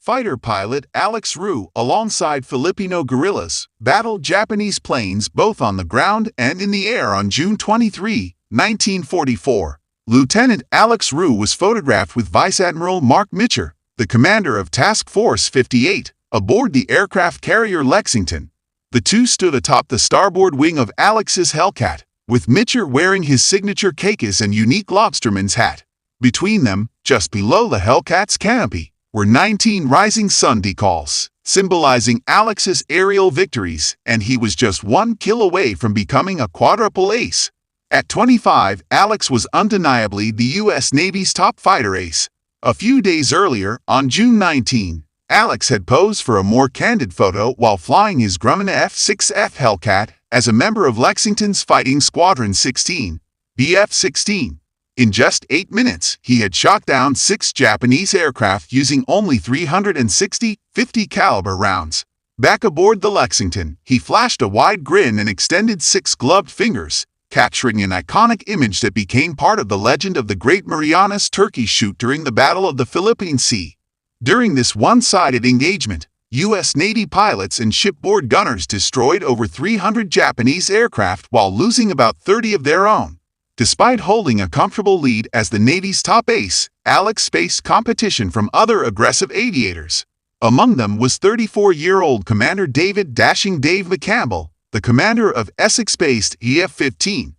fighter pilot Alex Vraciu, alongside Filipino guerrillas, battled Japanese planes both on the ground and in the air on June 23, 1944. Lieutenant Alex Vraciu was photographed with Vice Admiral Mark Mitcher, the commander of Task Force 58, aboard the aircraft carrier Lexington. The two stood atop the starboard wing of Alex's Hellcat, with Mitcher wearing his signature Cacus and unique lobsterman's hat. Between them, just below the Hellcat's canopy, were 19 rising sun decals, symbolizing Alex's aerial victories, and he was just 1 kill away from becoming a quadruple ace. At 25, Alex was undeniably the U.S. Navy's top fighter ace. A few days earlier, on June 19, Alex had posed for a more candid photo while flying his Grumman F-6F Hellcat as a member of Lexington's Fighting Squadron 16, VF-15. In just 8 minutes, he had shot down 6 Japanese aircraft using only 360 .50 caliber rounds. Back aboard the Lexington, he flashed a wide grin and extended 6 gloved fingers, capturing an iconic image that became part of the legend of the Great Marianas Turkey Shoot during the Battle of the Philippine Sea. During this one-sided engagement, U.S. Navy pilots and shipboard gunners destroyed over 300 Japanese aircraft while losing about 30 of their own. Despite holding a comfortable lead as the Navy's top ace, Alex faced competition from other aggressive aviators. Among them was 34-year-old Commander David "Dashing Dave" McCampbell, the commander of Essex-based VF-15.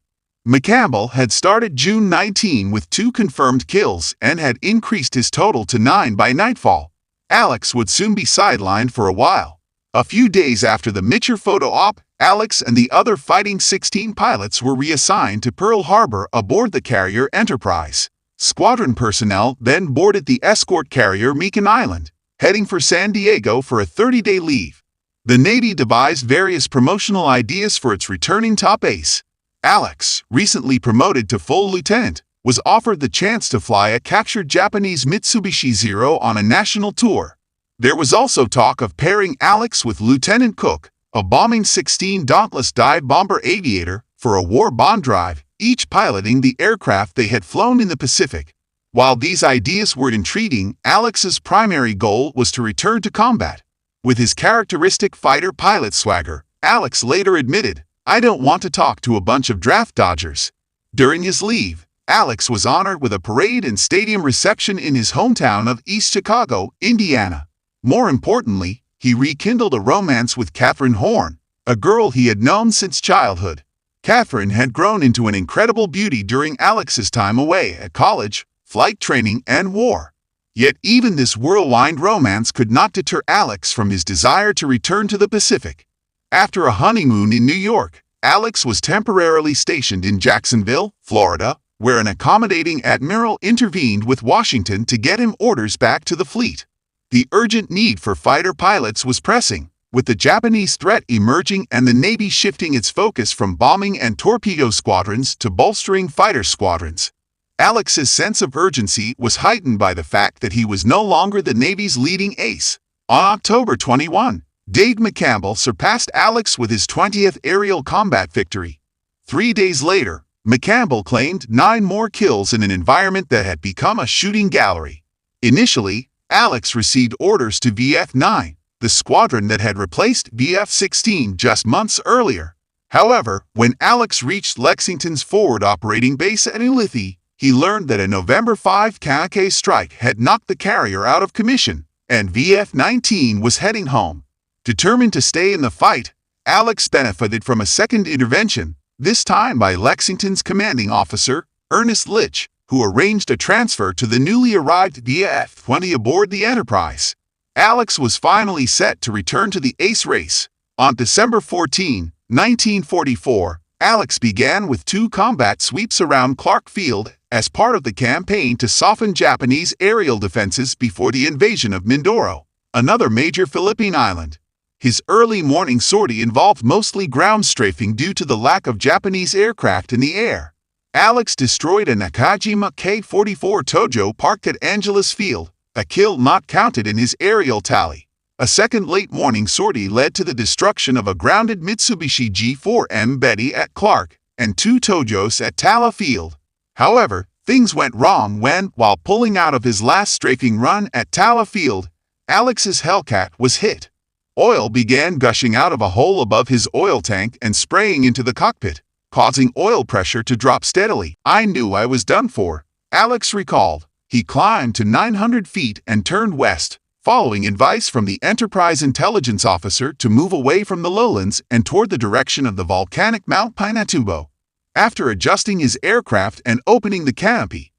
McCampbell had started June 19 with 2 confirmed kills and had increased his total to 9 by nightfall. Alex would soon be sidelined for a while. A few days after the Mitcher photo op, Alex and the other Fighting 16 pilots were reassigned to Pearl Harbor aboard the carrier Enterprise. Squadron personnel then boarded the escort carrier Makin Island, heading for San Diego for a 30-day leave. The Navy devised various promotional ideas for its returning top ace. Alex, recently promoted to full lieutenant, was offered the chance to fly a captured Japanese Mitsubishi Zero on a national tour. There was also talk of pairing Alex with Lieutenant Cook, a bombing 16 Dauntless dive bomber aviator, for a war bond drive, each piloting the aircraft they had flown in the Pacific. While these ideas were intriguing, Alex's primary goal was to return to combat. With his characteristic fighter pilot swagger, Alex later admitted, "I don't want to talk to a bunch of draft dodgers." During his leave, Alex was honored with a parade and stadium reception in his hometown of East Chicago, Indiana. More importantly, he rekindled a romance with Catherine Horn, a girl he had known since childhood. Catherine had grown into an incredible beauty during Alex's time away at college, flight training, and war. Yet even this whirlwind romance could not deter Alex from his desire to return to the Pacific. After a honeymoon in New York, Alex was temporarily stationed in Jacksonville, Florida, where an accommodating admiral intervened with Washington to get him orders back to the fleet. The urgent need for fighter pilots was pressing, with the Japanese threat emerging and the Navy shifting its focus from bombing and torpedo squadrons to bolstering fighter squadrons. Alex's sense of urgency was heightened by the fact that he was no longer the Navy's leading ace. On October 21, Dave McCampbell surpassed Alex with his 20th aerial combat victory. 3 days later, McCampbell claimed 9 more kills in an environment that had become a shooting gallery. Initially, Alex received orders to VF-9, the squadron that had replaced VF-16 just months earlier. However, when Alex reached Lexington's forward operating base at Ulithi, he learned that a November 5 kamikaze strike had knocked the carrier out of commission, and VF-19 was heading home. Determined to stay in the fight, Alex benefited from a second intervention, this time by Lexington's commanding officer, Ernest Litch, who arranged a transfer to the newly arrived VF-20 aboard the Enterprise. Alex was finally set to return to the ace race. On December 14, 1944, Alex began with 2 combat sweeps around Clark Field as part of the campaign to soften Japanese aerial defenses before the invasion of Mindoro, another major Philippine island. His early morning sortie involved mostly ground strafing due to the lack of Japanese aircraft in the air. Alex destroyed a Nakajima K-44 Tojo parked at Angeles Field, a kill not counted in his aerial tally. A second late-morning sortie led to the destruction of a grounded Mitsubishi G4M Betty at Clark and 2 Tojos at Tala Field. However, things went wrong when, while pulling out of his last strafing run at Tala Field, Alex's Hellcat was hit. Oil began gushing out of a hole above his oil tank and spraying into the cockpit, causing oil pressure to drop steadily. "I knew I was done for," Alex recalled. He climbed to 900 feet and turned west, following advice from the Enterprise intelligence officer to move away from the lowlands and toward the direction of the volcanic Mount Pinatubo. After adjusting his aircraft and opening the canopy,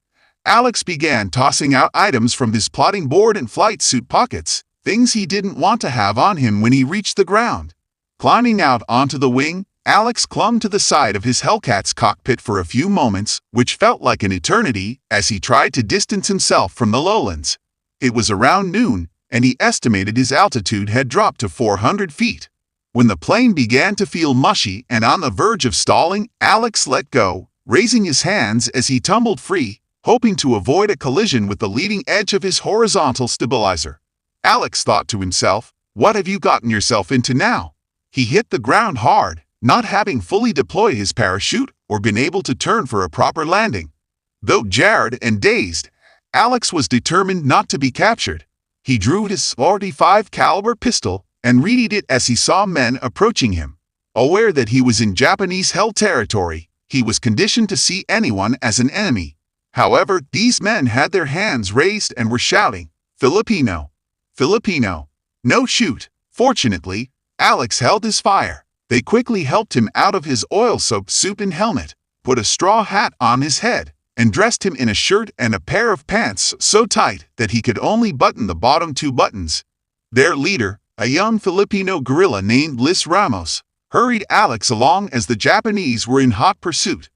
Alex began tossing out items from his plotting board and flight suit pockets, things he didn't want to have on him when he reached the ground. Climbing out onto the wing, Alex clung to the side of his Hellcat's cockpit for a few moments, which felt like an eternity, as he tried to distance himself from the lowlands. It was around noon, and he estimated his altitude had dropped to 400 feet. When the plane began to feel mushy and on the verge of stalling, Alex let go, raising his hands as he tumbled free, hoping to avoid a collision with the leading edge of his horizontal stabilizer. Alex thought to himself, "What have you gotten yourself into now?" He hit the ground hard, not having fully deployed his parachute or been able to turn for a proper landing. Though jarred and dazed, Alex was determined not to be captured. He drew his .45 caliber pistol and readied it as he saw men approaching him. Aware that he was in Japanese-held territory, he was conditioned to see anyone as an enemy. However, these men had their hands raised and were shouting, "Filipino! Filipino! No shoot!" Fortunately, Alex held his fire. They quickly helped him out of his oil-soaked suit and helmet, put a straw hat on his head, and dressed him in a shirt and a pair of pants so tight that he could only button the bottom two buttons. Their leader, a young Filipino guerrilla named Alex Ramos, hurried Alex along as the Japanese were in hot pursuit.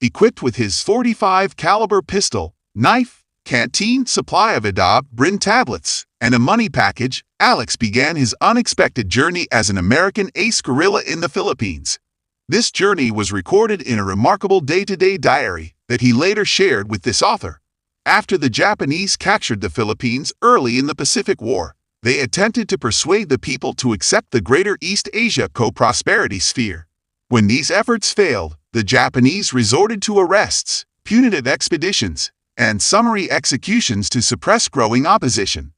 Equipped with his .45 caliber pistol, knife, canteen supply of Brin tablets, and a money package, Alex began his unexpected journey as an American ace guerrilla in the Philippines. This journey was recorded in a remarkable day-to-day diary that he later shared with this author. After the Japanese captured the Philippines early in the Pacific War, they attempted to persuade the people to accept the Greater East Asia Co-Prosperity Sphere. When these efforts failed, the Japanese resorted to arrests, punitive expeditions, and summary executions to suppress growing opposition.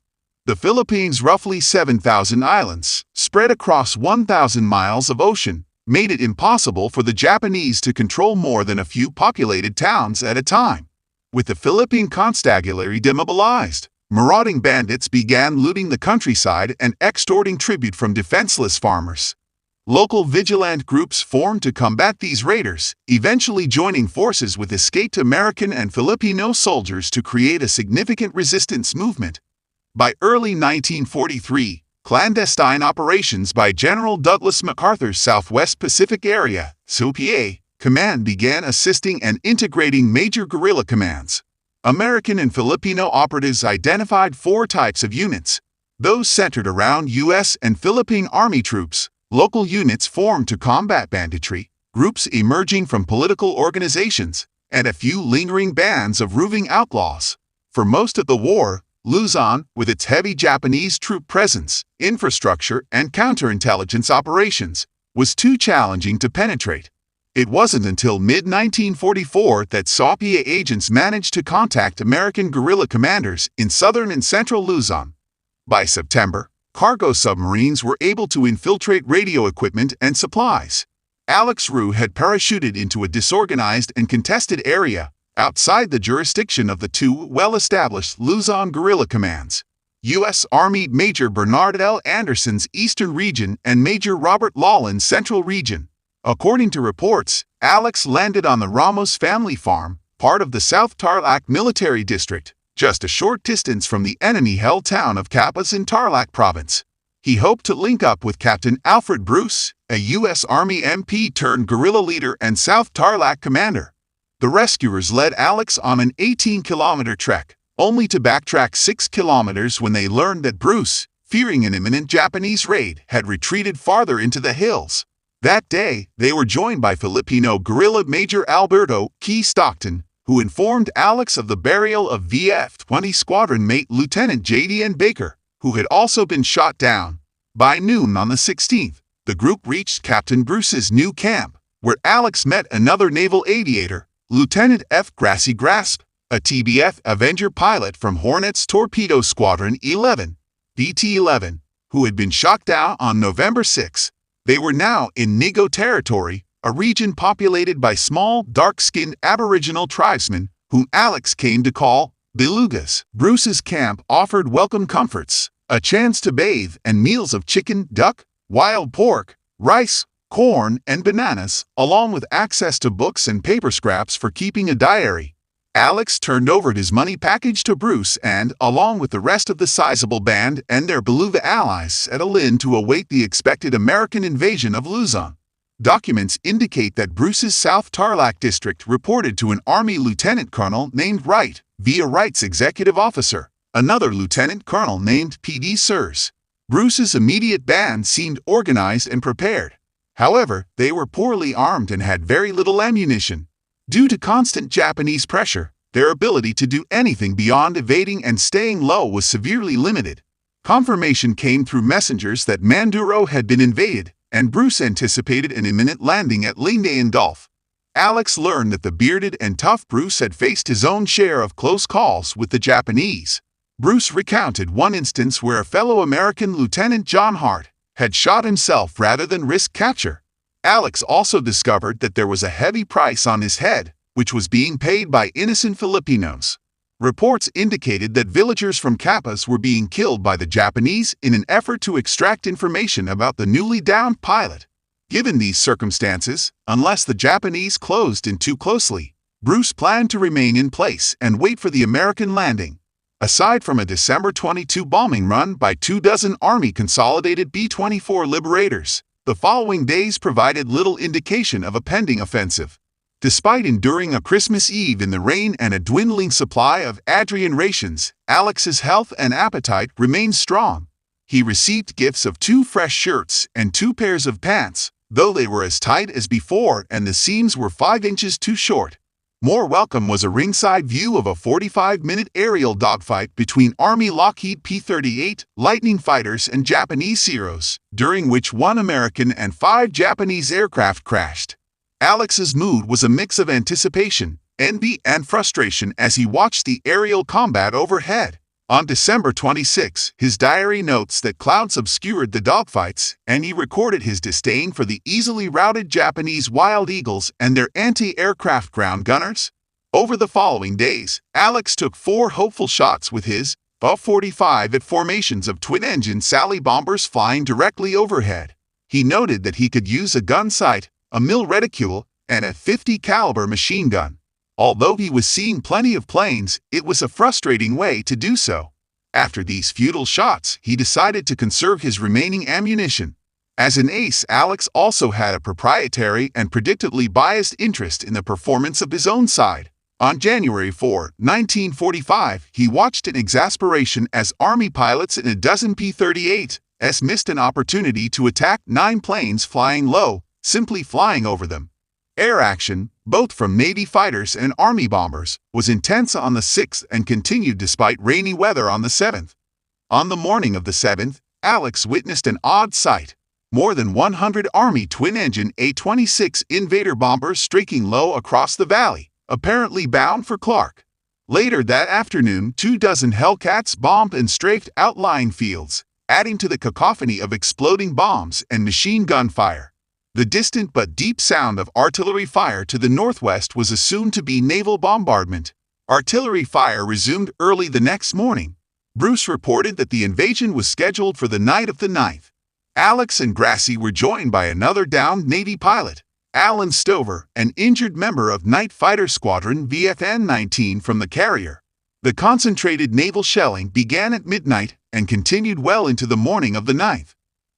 The Philippines' roughly 7,000 islands, spread across 1,000 miles of ocean, made it impossible for the Japanese to control more than a few populated towns at a time. With the Philippine constabulary demobilized, marauding bandits began looting the countryside and extorting tribute from defenseless farmers. Local vigilant groups formed to combat these raiders, eventually joining forces with escaped American and Filipino soldiers to create a significant resistance movement. By early 1943, clandestine operations by General Douglas MacArthur's Southwest Pacific Area (SOPA) Command began assisting and integrating major guerrilla commands. American and Filipino operatives identified four types of units: those centered around U.S. and Philippine Army troops, local units formed to combat banditry, groups emerging from political organizations, and a few lingering bands of roving outlaws. For most of the war, Luzon, with its heavy Japanese troop presence, infrastructure, and counterintelligence operations, was too challenging to penetrate. It wasn't until mid-1944 that SOPA agents managed to contact American guerrilla commanders in southern and central Luzon. By September, cargo submarines were able to infiltrate radio equipment and supplies. Alex Vraciu had parachuted into a disorganized and contested area, outside the jurisdiction of the two well-established Luzon guerrilla commands, U.S. Army Major Bernard L. Anderson's Eastern Region and Major Robert Lawlon's Central Region. According to reports, Alex landed on the Ramos family farm, part of the South Tarlac Military District, just a short distance from the enemy-held town of Capas in Tarlac Province. He hoped to link up with Captain Alfred Bruce, a U.S. Army MP-turned-guerrilla leader and South Tarlac commander. The rescuers led Alex on an 18-kilometer trek, only to backtrack 6 kilometers when they learned that Bruce, fearing an imminent Japanese raid, had retreated farther into the hills. That day, they were joined by Filipino guerrilla Major Alberto Key Stockton, who informed Alex of the burial of VF-15 squadron mate Lieutenant J.D.N. Baker, who had also been shot down. By noon on the 16th, the group reached Captain Bruce's new camp, where Alex met another naval aviator, Lieutenant F. Gracie Grasp, a TBF Avenger pilot from Hornet's Torpedo Squadron 11. BT-11, who had been shot down on November 6. They were now in Nigo territory, a region populated by small, dark-skinned Aboriginal tribesmen whom Alex came to call belugas. Bruce's camp offered welcome comforts, a chance to bathe, and meals of chicken, duck, wild pork, rice, corn, and bananas, along with access to books and paper scraps for keeping a diary. Alex turned over his money package to Bruce and, along with the rest of the sizable band and their beluga allies, settled in to await the expected American invasion of Luzon. Documents indicate that Bruce's South Tarlac district reported to an Army lieutenant colonel named Wright, via Wright's executive officer, another lieutenant colonel named P.D. Sears. Bruce's immediate band seemed organized and prepared. However, they were poorly armed and had very little ammunition. Due to constant Japanese pressure, their ability to do anything beyond evading and staying low was severely limited. Confirmation came through messengers that Manduro had been invaded, and Bruce anticipated an imminent landing at Lingayen Gulf. Alex learned that the bearded and tough Bruce had faced his own share of close calls with the Japanese. Bruce recounted one instance where a fellow American Lieutenant John Hart had shot himself rather than risk capture. Alex also discovered that there was a heavy price on his head, which was being paid by innocent Filipinos. Reports indicated that villagers from Capas were being killed by the Japanese in an effort to extract information about the newly downed pilot. Given these circumstances, unless the Japanese closed in too closely, Bruce planned to remain in place and wait for the American landing. Aside from a December 22 bombing run by 24 Army Consolidated B-24 Liberators, the following days provided little indication of a pending offensive. Despite enduring a Christmas Eve in the rain and a dwindling supply of Adrian rations, Alex's health and appetite remained strong. He received gifts of 2 fresh shirts and 2 pairs of pants, though they were as tight as before and the seams were 5 inches too short. More welcome was a ringside view of a 45-minute aerial dogfight between Army Lockheed P-38 Lightning fighters and Japanese Zeros, during which 1 American and 5 Japanese aircraft crashed. Alex's mood was a mix of anticipation, envy, and frustration as he watched the aerial combat overhead. On December 26, his diary notes that clouds obscured the dogfights, and he recorded his disdain for the easily routed Japanese Wild Eagles and their anti-aircraft ground gunners. Over the following days, Alex took 4 hopeful shots with his BF-45 at formations of twin-engine Sally bombers flying directly overhead. He noted that he could use a gun sight, a mill reticule, and a .50 caliber machine gun. Although he was seeing plenty of planes, it was a frustrating way to do so. After these futile shots, he decided to conserve his remaining ammunition. As an ace, Alex also had a proprietary and predictably biased interest in the performance of his own side. On January 4, 1945, he watched in exasperation as Army pilots in a dozen P-38s missed an opportunity to attack 9 planes flying low, simply flying over them. Air action, both from Navy fighters and Army bombers, was intense on the 6th and continued despite rainy weather on the 7th. On the morning of the 7th, Alex witnessed an odd sight. More than 100 Army twin-engine A-26 Invader bombers streaking low across the valley, apparently bound for Clark. Later that afternoon, 24 Hellcats bombed and strafed outlying fields, adding to the cacophony of exploding bombs and machine gun fire. The distant but deep sound of artillery fire to the northwest was assumed to be naval bombardment. Artillery fire resumed early the next morning. Bruce reported that the invasion was scheduled for the night of the 9th. Alex and Vraciu were joined by another downed Navy pilot, Alan Stover, an injured member of Night Fighter Squadron VFN-19 from the carrier. The concentrated naval shelling began at midnight and continued well into the morning of the 9th.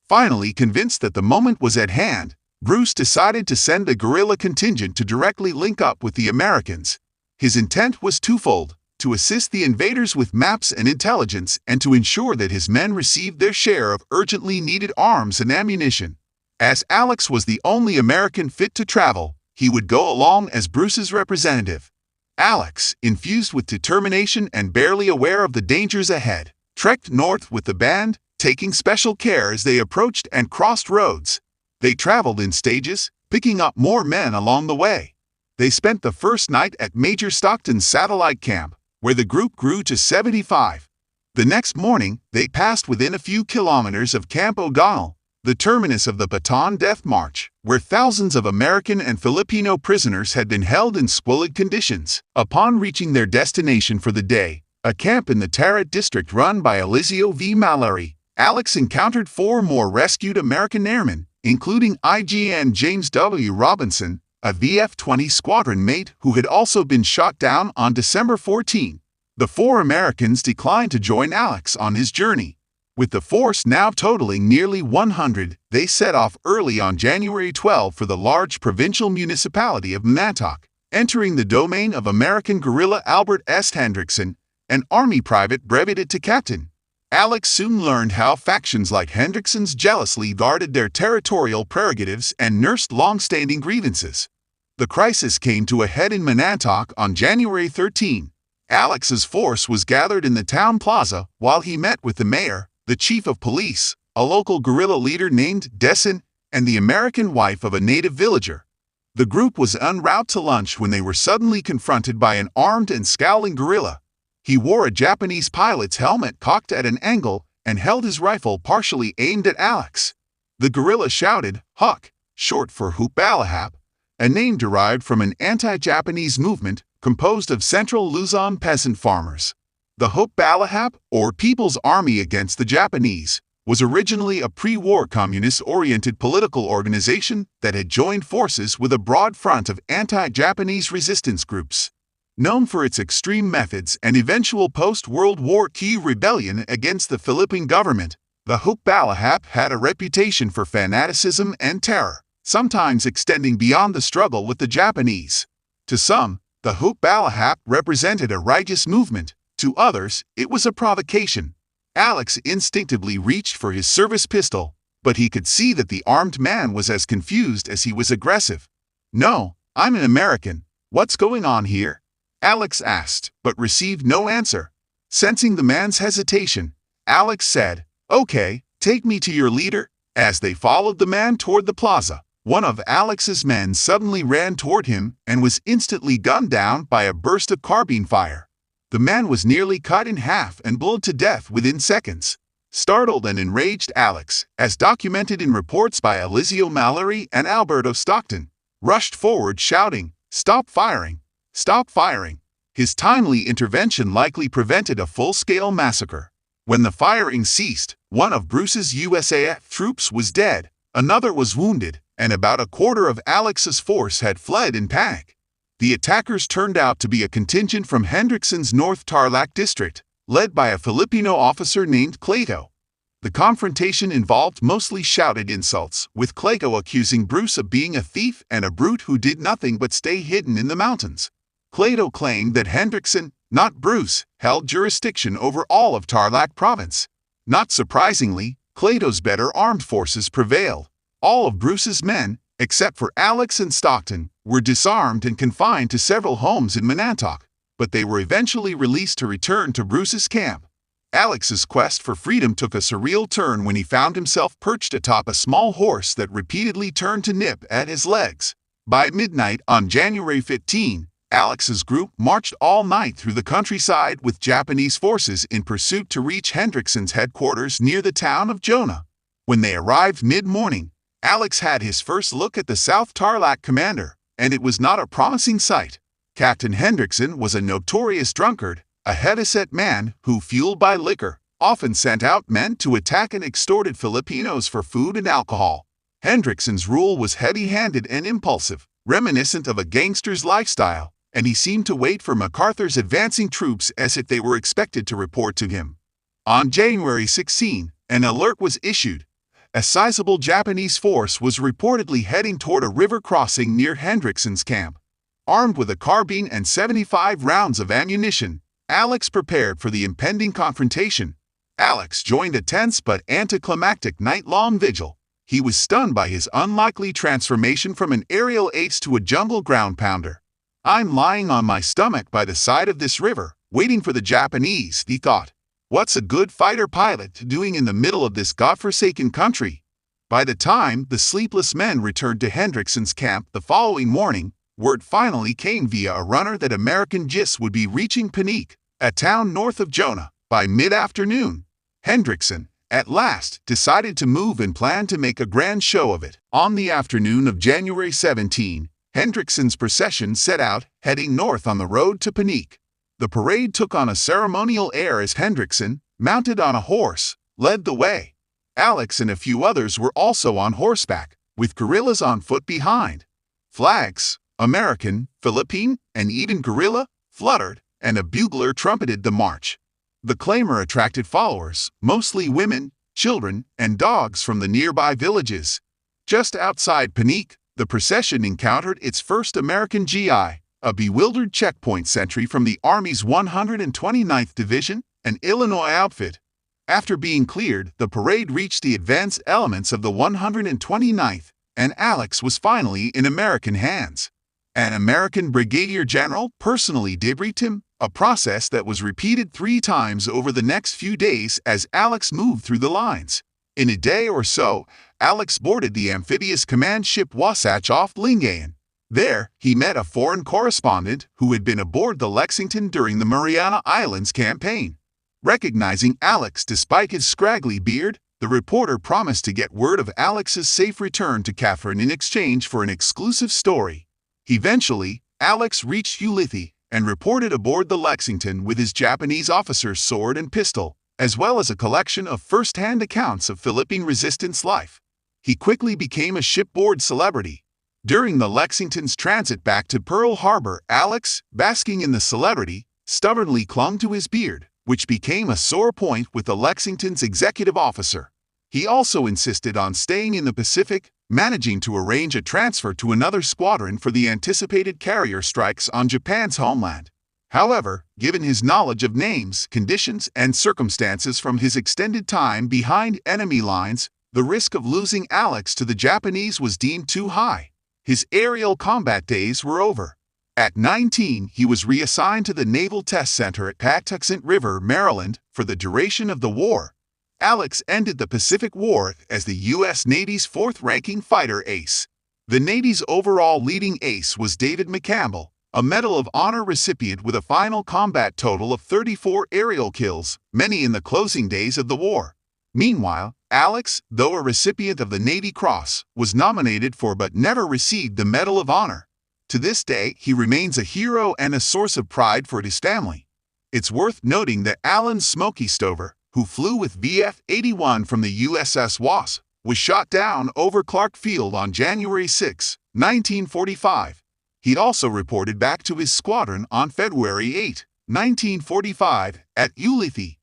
Finally convinced that the moment was at hand, Bruce decided to send a guerrilla contingent to directly link up with the Americans. His intent was twofold: to assist the invaders with maps and intelligence, and to ensure that his men received their share of urgently needed arms and ammunition. As Alex was the only American fit to travel, he would go along as Bruce's representative. Alex, infused with determination and barely aware of the dangers ahead, trekked north with the band, taking special care as they approached and crossed roads. They traveled in stages, picking up more men along the way. They spent the first night at Major Stockton's satellite camp, where the group grew to 75. The next morning, they passed within a few kilometers of Camp O'Donnell, the terminus of the Bataan Death March, where thousands of American and Filipino prisoners had been held in squalid conditions. Upon reaching their destination for the day, a camp in the Tarot district run by Eliseo V. Mallory, Alex encountered 4 more rescued American airmen, including IGN James W. Robinson, a VF-20 squadron mate who had also been shot down on December 14. The 4 Americans declined to join Alex on his journey. With the force now totaling nearly 100, they set off early on January 12 for the large provincial municipality of Manatoc, entering the domain of American guerrilla Albert S. Hendrickson, an Army private breveted to captain. Alex soon learned how factions like Hendrickson's jealously guarded their territorial prerogatives and nursed long-standing grievances. The crisis came to a head in Manatoc on January 13. Alex's force was gathered in the town plaza while he met with the mayor, the chief of police, a local guerrilla leader named Desin, and the American wife of a native villager. The group was en route to lunch when they were suddenly confronted by an armed and scowling guerrilla. He wore a Japanese pilot's helmet cocked at an angle and held his rifle partially aimed at Alex. The guerrilla shouted, "Huck," short for Hupalahap, a name derived from an anti-Japanese movement composed of central Luzon peasant farmers. The Hupalahap, or People's Army Against the Japanese, was originally a pre-war communist-oriented political organization that had joined forces with a broad front of anti-Japanese resistance groups. Known for its extreme methods and eventual post-World War II rebellion against the Philippine government, the Hupalahap had a reputation for fanaticism and terror, sometimes extending beyond the struggle with the Japanese. To some, the Hupalahap represented a righteous movement. To others, it was a provocation. Alex instinctively reached for his service pistol, but he could see that the armed man was as confused as he was aggressive. "No, I'm an American. What's going on here?" Alex asked, but received no answer. Sensing the man's hesitation, Alex said, "Okay, take me to your leader." As they followed the man toward the plaza, one of Alex's men suddenly ran toward him and was instantly gunned down by a burst of carbine fire. The man was nearly cut in half and bled to death within seconds. Startled and enraged Alex, as documented in reports by Eliseo Mallory and Alberto Stockton, rushed forward shouting, "Stop firing! Stop firing!" His timely intervention likely prevented a full-scale massacre. When the firing ceased, one of Bruce's USAF troops was dead, another was wounded, and about a quarter of Alex's force had fled in panic. The attackers turned out to be a contingent from Hendrickson's North Tarlac district, led by a Filipino officer named Clayto. The confrontation involved mostly shouted insults, with Clayto accusing Bruce of being a thief and a brute who did nothing but stay hidden in the mountains. Clayto claimed that Hendrickson, not Bruce, held jurisdiction over all of Tarlac province. Not surprisingly, Clayto's better armed forces prevailed. All of Bruce's men, except for Alex and Stockton, were disarmed and confined to several homes in Manatoc, but they were eventually released to return to Bruce's camp. Alex's quest for freedom took a surreal turn when he found himself perched atop a small horse that repeatedly turned to nip at his legs. By midnight on January 15, Alex's group marched all night through the countryside with Japanese forces in pursuit to reach Hendrickson's headquarters near the town of Jonah. When they arrived mid-morning, Alex had his first look at the South Tarlac commander, and it was not a promising sight. Captain Hendrickson was a notorious drunkard, a heavy-set man who, fueled by liquor, often sent out men to attack and extorted Filipinos for food and alcohol. Hendrickson's rule was heavy-handed and impulsive, reminiscent of a gangster's lifestyle, and he seemed to wait for MacArthur's advancing troops as if they were expected to report to him. On January 16, an alert was issued. A sizable Japanese force was reportedly heading toward a river crossing near Hendrickson's camp. Armed with a carbine and 75 rounds of ammunition, Alex prepared for the impending confrontation. Alex joined a tense but anticlimactic night-long vigil. He was stunned by his unlikely transformation from an aerial ace to a jungle ground pounder. "I'm lying on my stomach by the side of this river, waiting for the Japanese," he thought. "What's a good fighter pilot doing in the middle of this godforsaken country?" By the time the sleepless men returned to Hendrickson's camp the following morning, word finally came via a runner that American GIS would be reaching Panique, a town north of Jonah, By mid-afternoon, Hendrickson, at last, decided to move and planned to make a grand show of it. On the afternoon of January 17, Hendrickson's procession set out, heading north on the road to Panique. The parade took on a ceremonial air as Hendrickson, mounted on a horse, led the way. Alex and a few others were also on horseback, with guerrillas on foot behind. Flags, American, Philippine, and even guerrilla, fluttered, and a bugler trumpeted the march. The clamor attracted followers, mostly women, children, and dogs from the nearby villages. Just outside Panique, the procession encountered its first American GI, a bewildered checkpoint sentry from the Army's 129th Division, an Illinois outfit. After being cleared, the parade reached the advanced elements of the 129th, and Alex was finally in American hands. An American brigadier general personally debriefed him, a process that was repeated 3 times over the next few days as Alex moved through the lines. In a day or so, Alex boarded the amphibious command ship Wasatch off Lingayen. There, he met a foreign correspondent who had been aboard the Lexington during the Mariana Islands campaign. Recognizing Alex despite his scraggly beard, the reporter promised to get word of Alex's safe return to Catherine in exchange for an exclusive story. Eventually, Alex reached Ulithi and reported aboard the Lexington with his Japanese officer's sword and pistol, as well as a collection of first-hand accounts of Philippine resistance life. He quickly became a shipboard celebrity. During the Lexington's transit back to Pearl Harbor, Alex, basking in the celebrity, stubbornly clung to his beard, which became a sore point with the Lexington's executive officer. He also insisted on staying in the Pacific, managing to arrange a transfer to another squadron for the anticipated carrier strikes on Japan's homeland. However, given his knowledge of names, conditions, and circumstances from his extended time behind enemy lines, the risk of losing Alex to the Japanese was deemed too high. His aerial combat days were over. At 19, he was reassigned to the Naval Test Center at Patuxent River, Maryland, for the duration of the war. Alex ended the Pacific War as the U.S. Navy's 4th-ranking fighter ace. The Navy's overall leading ace was David McCampbell, a Medal of Honor recipient with a final combat total of 34 aerial kills, many in the closing days of the war. Meanwhile, Alex, though a recipient of the Navy Cross, was nominated for but never received the Medal of Honor. To this day, he remains a hero and a source of pride for his family. It's worth noting that Alan Smokey Stover, who flew with VF-81 from the USS Wasp, was shot down over Clark Field on January 6, 1945. He'd also reported back to his squadron on February 8, 1945, at Ulithi.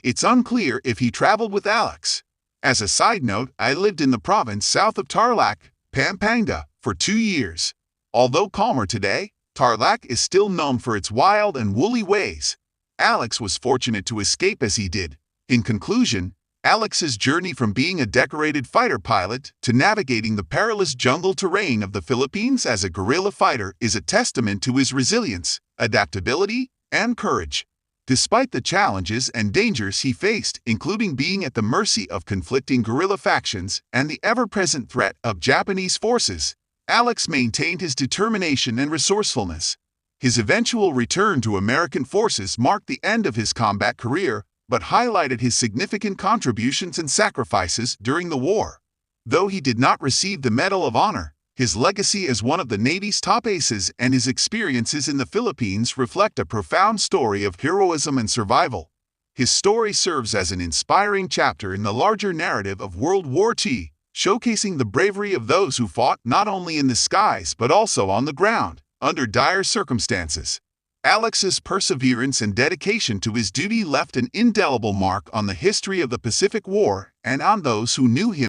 It's unclear if he traveled with Alex. As a side note, I lived in the province south of Tarlac, Pampanga, for 2 years. Although calmer today, Tarlac is still known for its wild and woolly ways. Alex was fortunate to escape as he did. In conclusion, Alex's journey from being a decorated fighter pilot to navigating the perilous jungle terrain of the Philippines as a guerrilla fighter is a testament to his resilience, adaptability, and courage. Despite the challenges and dangers he faced, including being at the mercy of conflicting guerrilla factions and the ever-present threat of Japanese forces, Alex maintained his determination and resourcefulness. His eventual return to American forces marked the end of his combat career, but highlighted his significant contributions and sacrifices during the war. Though he did not receive the Medal of Honor, his legacy as one of the Navy's top aces and his experiences in the Philippines reflect a profound story of heroism and survival. His story serves as an inspiring chapter in the larger narrative of World War II, showcasing the bravery of those who fought not only in the skies but also on the ground, under dire circumstances. Alex's perseverance and dedication to his duty left an indelible mark on the history of the Pacific War and on those who knew him.